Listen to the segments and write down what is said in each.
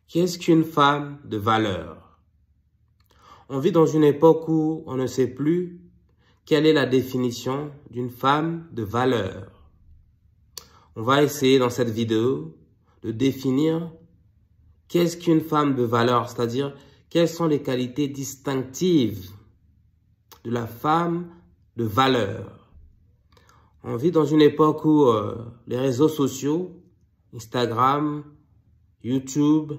Qu'est-ce qu'une femme de valeur? On vit dans une époque où on ne sait plus quelle est la définition d'une femme de valeur. On va essayer dans cette vidéo de définir qu'est-ce qu'une femme de valeur, c'est-à-dire quelles sont les qualités distinctives de la femme de valeur. On vit dans une époque où les réseaux sociaux, Instagram, YouTube,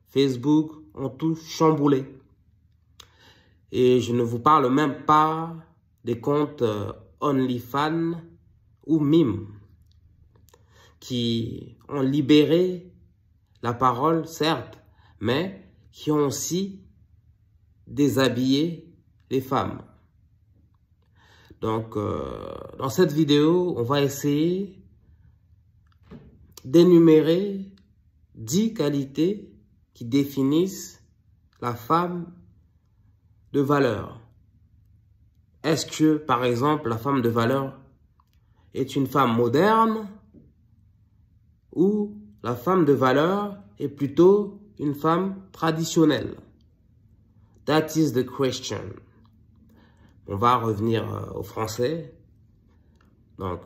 Facebook, ont tout chamboulé. Et je ne vous parle même pas des comptes OnlyFans ou Mime qui ont libéré la parole, certes, mais qui ont aussi déshabillé les femmes. Donc, dans cette vidéo, on va essayer d'énumérer 10 qualités qui définissent la femme de valeur. Est-ce que, par exemple, la femme de valeur est une femme moderne ou la femme de valeur est plutôt une femme traditionnelle? That is the question. On va revenir au français. Donc,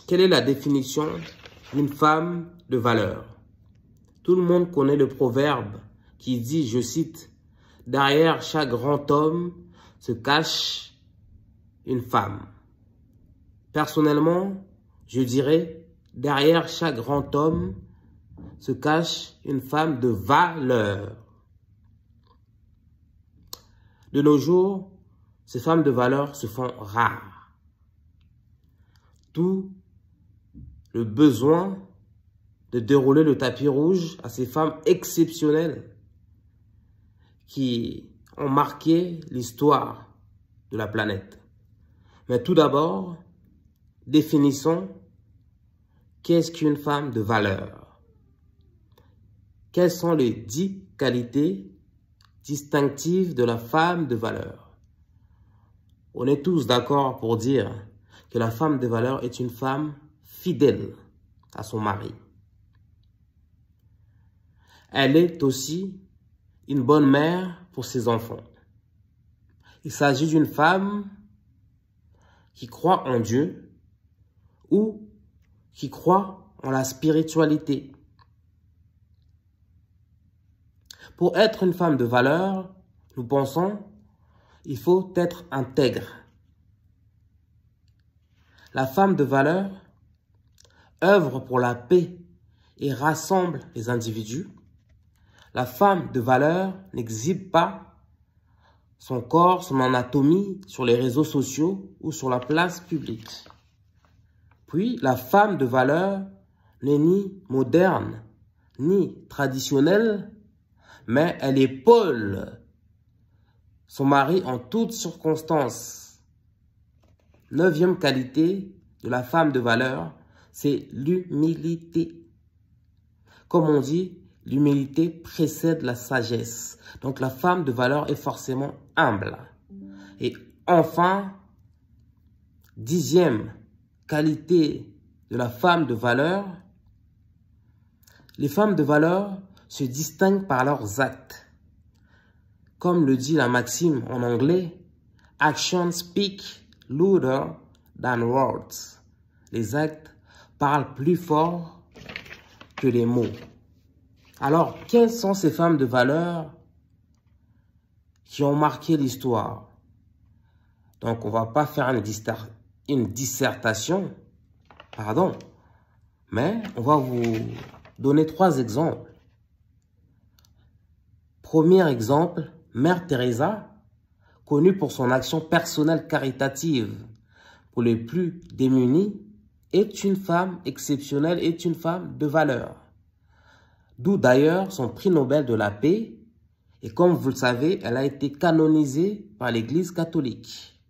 quelle est la définition d'une femme de valeur? Tout le monde connaît le proverbe qui dit, je cite, « Derrière chaque grand homme se cache une femme. » Personnellement, je dirais, derrière chaque grand homme se cache une femme de valeur. De nos jours, ces femmes de valeur se font rares. D'où le besoin de dérouler le tapis rouge à ces femmes exceptionnelles qui ont marqué l'histoire de la planète. Mais tout d'abord, définissons qu'est-ce qu'une femme de valeur. Quelles sont les 10 qualités distinctives de la femme de valeur? On est tous d'accord pour dire que la femme de valeur est une femme fidèle à son mari. Elle est aussi une bonne mère pour ses enfants. Il s'agit d'une femme qui croit en Dieu ou qui croit en la spiritualité. Pour être une femme de valeur, nous pensons, il faut être intègre. La femme de valeur œuvre pour la paix et rassemble les individus. La femme de valeur n'exhibe pas son corps, son anatomie sur les réseaux sociaux ou sur la place publique. Puis, la femme de valeur n'est ni moderne, ni traditionnelle, mais elle épaule son mari en toutes circonstances. 9e qualité de la femme de valeur, c'est l'humilité. Comme on dit, l'humilité précède la sagesse. Donc, la femme de valeur est forcément humble. Et enfin, 10e qualité de la femme de valeur, les femmes de valeur se distinguent par leurs actes. Comme le dit la maxime en anglais, « Actions speak louder than words ». Les actes parlent plus fort que les mots. Alors, quelles sont ces femmes de valeur qui ont marqué l'histoire? Donc, on ne va pas faire une dissertation, mais on va vous donner 3 exemples. Premier exemple, Mère Teresa, connue pour son action personnelle caritative pour les plus démunis, est une femme exceptionnelle, est une femme de valeur. D'où d'ailleurs son prix Nobel de la paix. Et comme vous le savez, elle a été canonisée par l'Église catholique.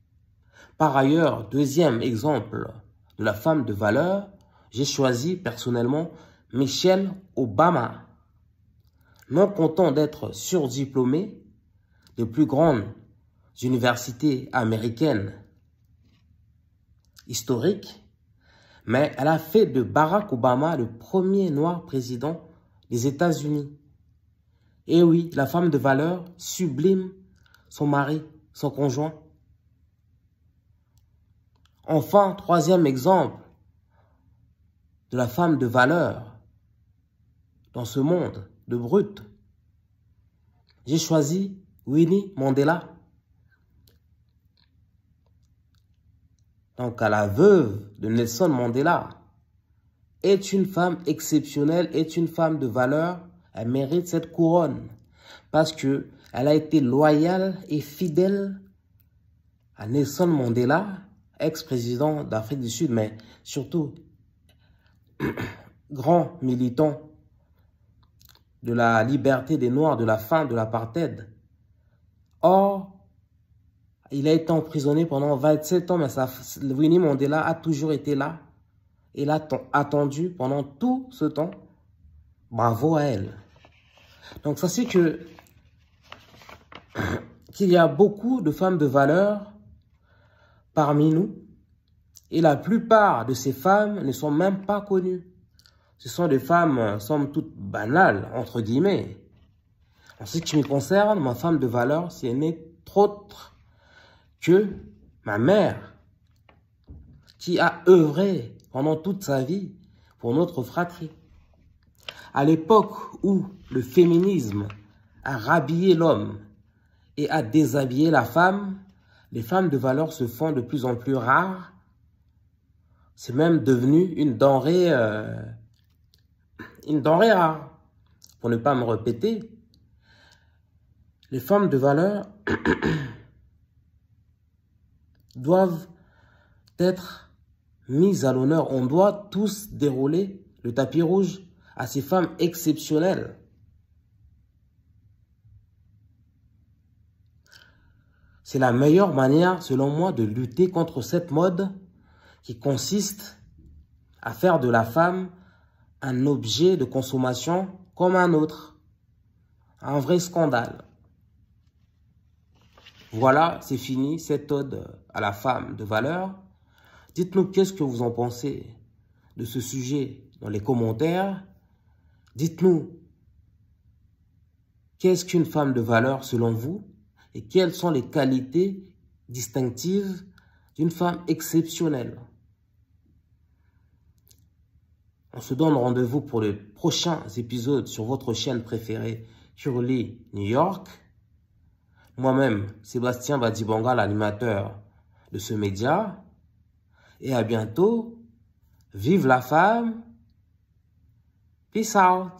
Par ailleurs, 2e exemple de la femme de valeur, j'ai choisi personnellement Michelle Obama. Non content d'être surdiplômée des plus grandes universités américaines historiques, mais elle a fait de Barack Obama le premier noir président les États-Unis. Et oui, la femme de valeur sublime son mari, son conjoint. Enfin, troisième exemple de la femme de valeur dans ce monde de brutes. J'ai choisi Winnie Mandela. Donc, à la veuve de Nelson Mandela, est une femme exceptionnelle, est une femme de valeur. Elle mérite cette couronne parce que elle a été loyale et fidèle à Nelson Mandela, ex-président d'Afrique du Sud, mais surtout grand militant de la liberté des Noirs, de la fin de l'apartheid. Or, il a été emprisonné pendant 27 ans, mais Winnie Mandela a toujours été là. Il a attendu pendant tout ce temps. Bravo à elle. Donc, sachez qu'il y a beaucoup de femmes de valeur parmi nous. Et la plupart de ces femmes ne sont même pas connues. Ce sont des femmes, somme toute, banales, entre guillemets. En ce qui me concerne, ma femme de valeur, c'est n'est autre que ma mère, qui a œuvré pendant toute sa vie pour notre fratrie. À l'époque où le féminisme a rhabillé l'homme et a déshabillé la femme, les femmes de valeur se font de plus en plus rares. C'est même devenu une denrée rare. Pour ne pas me répéter, les femmes de valeur doivent être mises à l'honneur. On doit tous dérouler le tapis rouge à ces femmes exceptionnelles. C'est la meilleure manière, selon moi, de lutter contre cette mode qui consiste à faire de la femme un objet de consommation comme un autre. Un vrai scandale. Voilà, c'est fini, cette ode à la femme de valeur. Dites-nous qu'est-ce que vous en pensez de ce sujet dans les commentaires. Dites-nous qu'est-ce qu'une femme de valeur selon vous et quelles sont les qualités distinctives d'une femme exceptionnelle. On se donne rendez-vous pour les prochains épisodes sur votre chaîne préférée, Curly New York. Moi-même, Sébastien Badibanga, l'animateur de ce média. Et à bientôt. Vive la femme. Peace out.